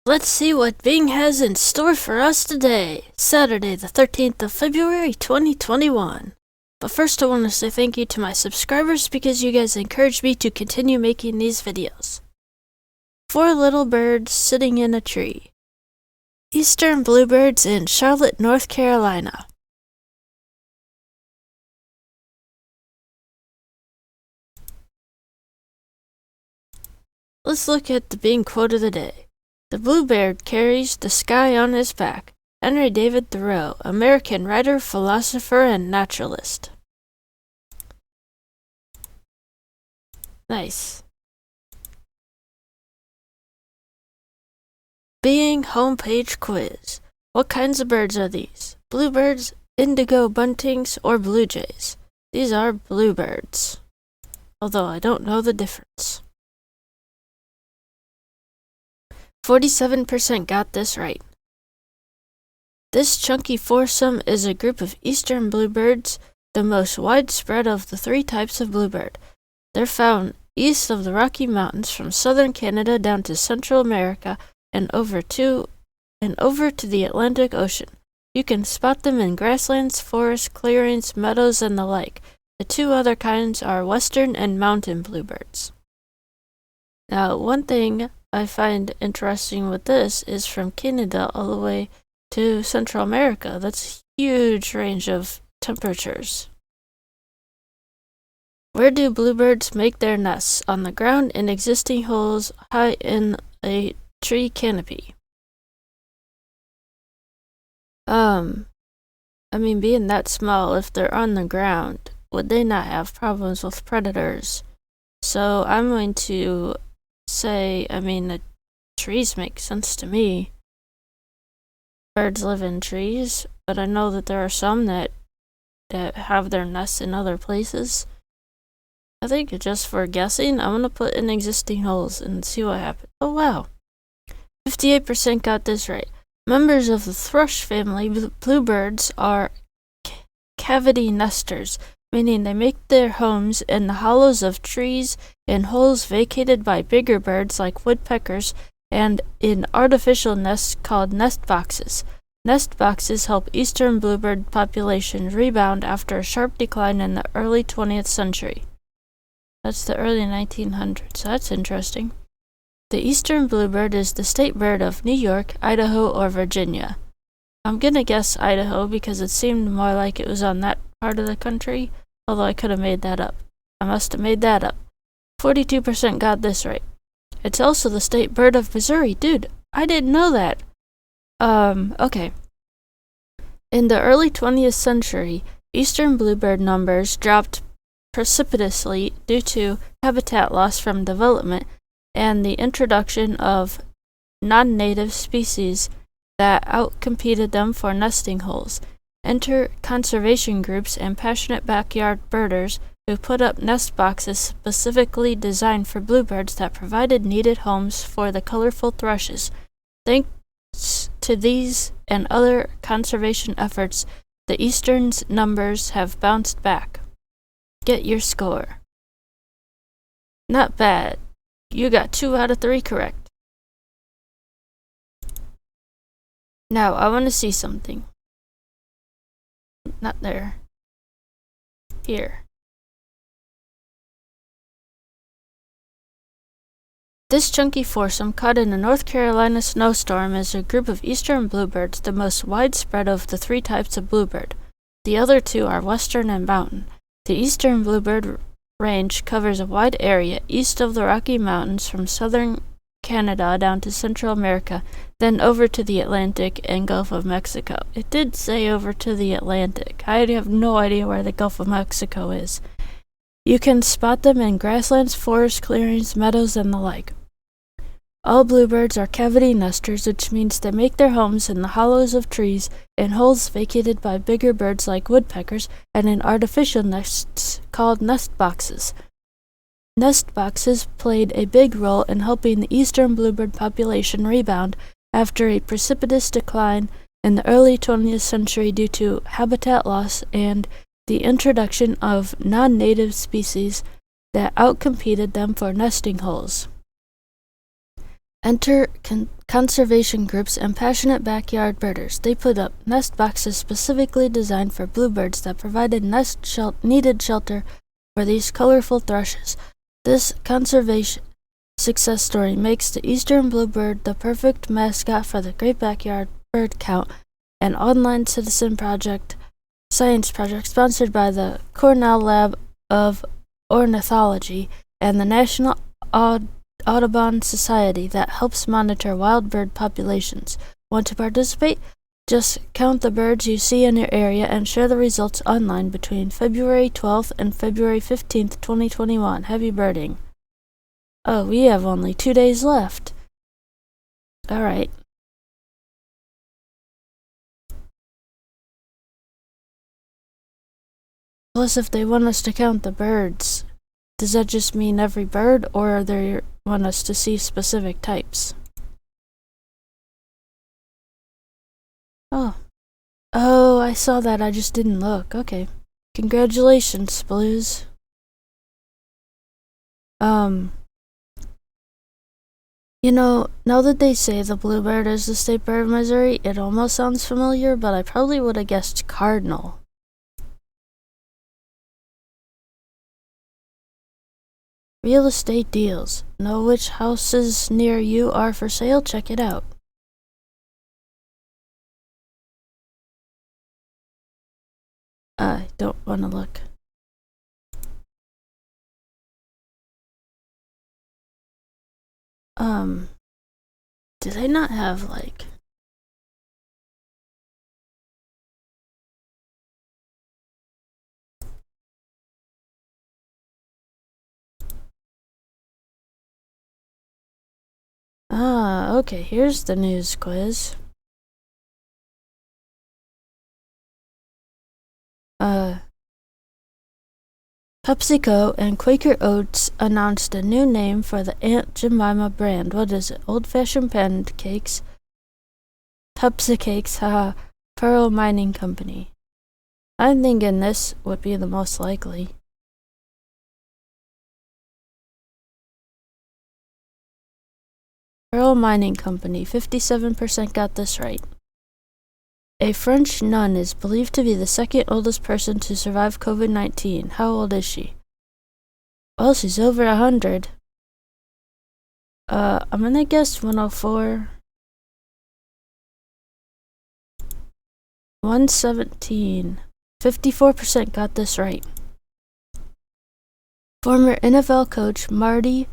Let's see what Bing has in store for us today, Saturday the 13th of February 2021. But first I want to say thank you to my subscribers because you guys encouraged me to continue making these videos. 4 little birds sitting in a tree. Eastern bluebirds in Charlotte, North Carolina. Let's look at the Bing quote of the day. The bluebird carries the sky on his back. Henry David Thoreau, American writer, philosopher, and naturalist. Nice. Bing homepage quiz. What kinds of birds are these? Bluebirds, indigo buntings, or blue jays? These are bluebirds, although I don't know the difference. 47% got this right. This chunky foursome is a group of eastern bluebirds, the most widespread of the 3 types of bluebird. They're found east of the Rocky Mountains from southern Canada down to Central America and over to the Atlantic Ocean. You can spot them in grasslands, forests, clearings, meadows, and the like. The 2 other kinds are western and mountain bluebirds. Now, one thing I find interesting with this is from Canada all the way to Central America. That's a huge range of temperatures. Where do bluebirds make their nests? On the ground, in existing holes, high in a tree canopy. Being that small, if they're on the ground, would they not have problems with predators? So I'm going to say, the trees make sense to me. Birds live in trees, but I know that there are some that have their nests in other places. I think just for guessing, I'm going to put in existing holes and see what happens. Oh wow, 58% got this right. Members of the thrush family, bluebirds are cavity nesters, meaning they make their homes in the hollows of trees, in holes vacated by bigger birds like woodpeckers, and in artificial nests called nest boxes. Nest boxes help eastern bluebird populations rebound after a sharp decline in the early 20th century. That's the early 1900s, so that's interesting. The eastern bluebird is the state bird of New York, Idaho, or Virginia. I'm gonna guess Idaho because it seemed more like it was on that part of the country, although I could have made that up. I must have made that up. 42% got this right. It's also the state bird of Missouri. Dude, I didn't know that. Okay. In the early 20th century, eastern bluebird numbers dropped precipitously due to habitat loss from development and the introduction of non-native species that outcompeted them for nesting holes. Enter conservation groups and passionate backyard birders who put up nest boxes specifically designed for bluebirds that provided needed homes for the colorful thrushes. Thanks to these and other conservation efforts, the eastern's numbers have bounced back. Get your score. Not bad. You got 2 out of 3 correct. Now, I want to see something. Not there. Here. This chunky foursome caught in a North Carolina snowstorm is a group of eastern bluebirds, the most widespread of the 3 types of bluebird. The other 2 are western and mountain. The eastern bluebird range covers a wide area east of the Rocky Mountains from southern Canada down to Central America, then over to the Atlantic and Gulf of Mexico. It did say over to the Atlantic. I have no idea where the Gulf of Mexico is. You can spot them in grasslands, forests, clearings, meadows, and the like. All bluebirds are cavity nesters, which means they make their homes in the hollows of trees, in holes vacated by bigger birds like woodpeckers, and in artificial nests called nest boxes. Nest boxes played a big role in helping the eastern bluebird population rebound after a precipitous decline in the early 20th century due to habitat loss and the introduction of non-native species that outcompeted them for nesting holes. Enter conservation groups and passionate backyard birders. They put up nest boxes specifically designed for bluebirds that provided needed shelter for these colorful thrushes. This conservation success story makes the eastern bluebird the perfect mascot for the Great Backyard Bird Count, an online science project sponsored by the Cornell Lab of Ornithology and the National Audubon Society that helps monitor wild bird populations. Want to participate? Just count the birds you see in your area and share the results online between February 12th and February 15th, 2021. Happy birding. Oh, we have only 2 days left. Alright. Plus, if they want us to count the birds, does that just mean every bird, or they want us to see specific types? Oh, I saw that. I just didn't look. Okay. Congratulations, Blues. Now that they say the bluebird is the state bird of Missouri, it almost sounds familiar, but I probably would have guessed cardinal. Real estate deals. Know which houses near you are for sale? Check it out. I don't want to look. Do they not have, like... Okay, here's the news quiz. PepsiCo and Quaker Oats announced a new name for the Aunt Jemima brand. What is it? Old-fashioned pancakes? Pepsi Cakes, haha. Pearl Mining Company. I'm thinking this would be the most likely. Pearl Mining Company, 57% got this right. A French nun is believed to be the second oldest person to survive COVID-19. How old is she? Well, she's over 100. I'm gonna guess 104. 117. 54% got this right. Former NFL coach Marty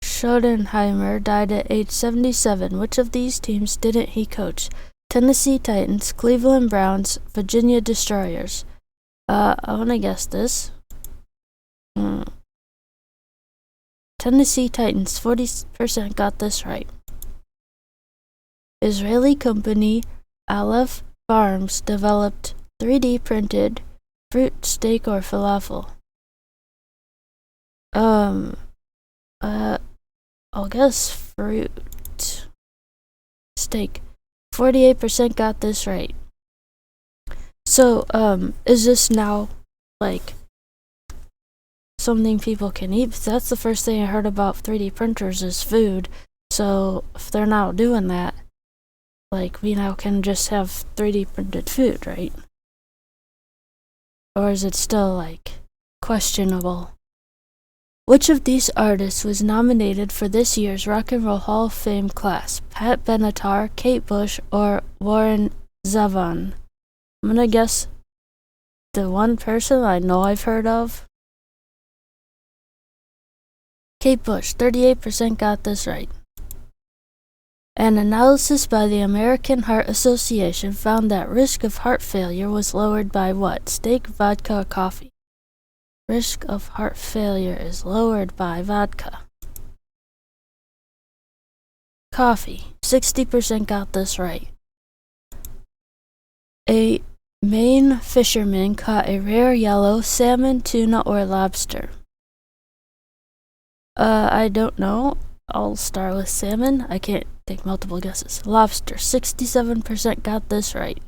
Schottenheimer died at age 77. Which of these teams didn't he coach? Tennessee Titans, Cleveland Browns, Virginia Destroyers. I want to guess this. Tennessee Titans, 40% got this right. Israeli company Aleph Farms developed 3D printed fruit steak or falafel. I'll guess fruit steak. 48% got this right. So, is this now, like, something people can eat? Because that's the first thing I heard about 3D printers is food. So, if they're now doing that, like, we now can just have 3D printed food, right? Or is it still, like, questionable? Which of these artists was nominated for this year's Rock and Roll Hall of Fame class? Pat Benatar, Kate Bush, or Warren Zevon? I'm gonna guess the one person I know I've heard of. Kate Bush, 38% got this right. An analysis by the American Heart Association found that risk of heart failure was lowered by what? Steak, vodka, or coffee? Risk of heart failure is lowered by vodka. Coffee. 60% got this right. A Maine fisherman caught a rare yellow salmon, tuna, or lobster. I don't know. I'll start with salmon. I can't take multiple guesses. Lobster. 67% got this right.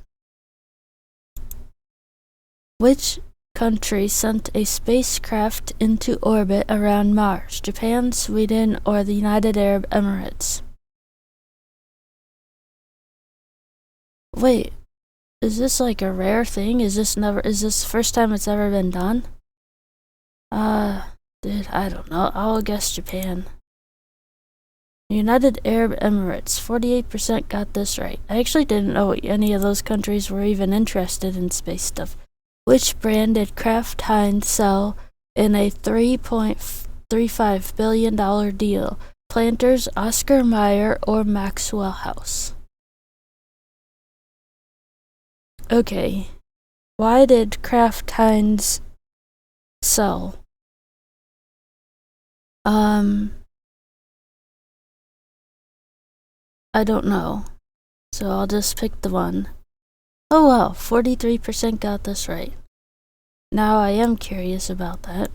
Which country sent a spacecraft into orbit around Mars? Japan, Sweden, or the United Arab Emirates? Wait, is this like a rare thing? Is this the first time it's ever been done? Dude, I don't know. I'll guess Japan. United Arab Emirates, 48% got this right. I actually didn't know any of those countries were even interested in space stuff. Which brand did Kraft Heinz sell in a $3.35 billion deal? Planters, Oscar Mayer, or Maxwell House? Okay. Why did Kraft Heinz sell? I don't know. So I'll just pick the one. Oh wow, 43% got this right. Now I am curious about that.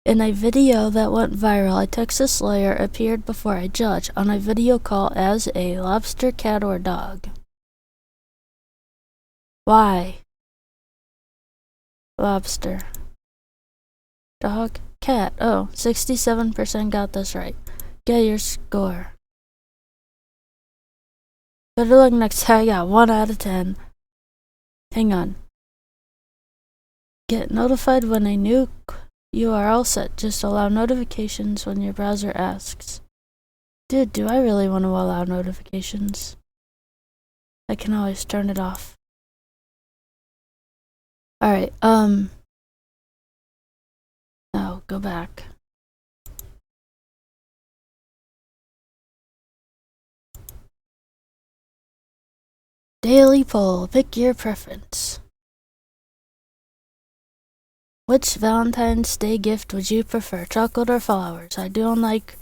In a video that went viral, a Texas lawyer appeared before a judge on a video call as a lobster, cat, or dog. Why? Lobster. Dog? Cat. Oh, 67% got this right. Get your score. Better luck next time. I got 1 out of 10. Hang on. Get notified when a new URL set. Just allow notifications when your browser asks. Dude, do I really want to allow notifications? I can always turn it off. Alright, no, go back. Daily poll, pick your preference. Which Valentine's Day gift would you prefer, chocolate or flowers? I don't like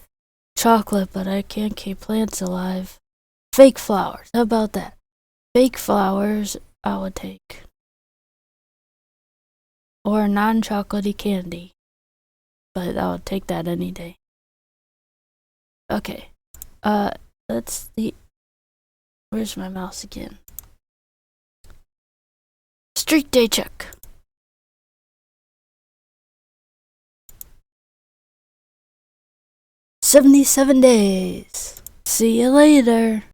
chocolate, but I can't keep plants alive. Fake flowers, how about that? Fake flowers, I would take. Or non-chocolatey candy. But I would take that any day. Okay. That's the... Where's my mouse again? Streak day check. 77 days. See you later.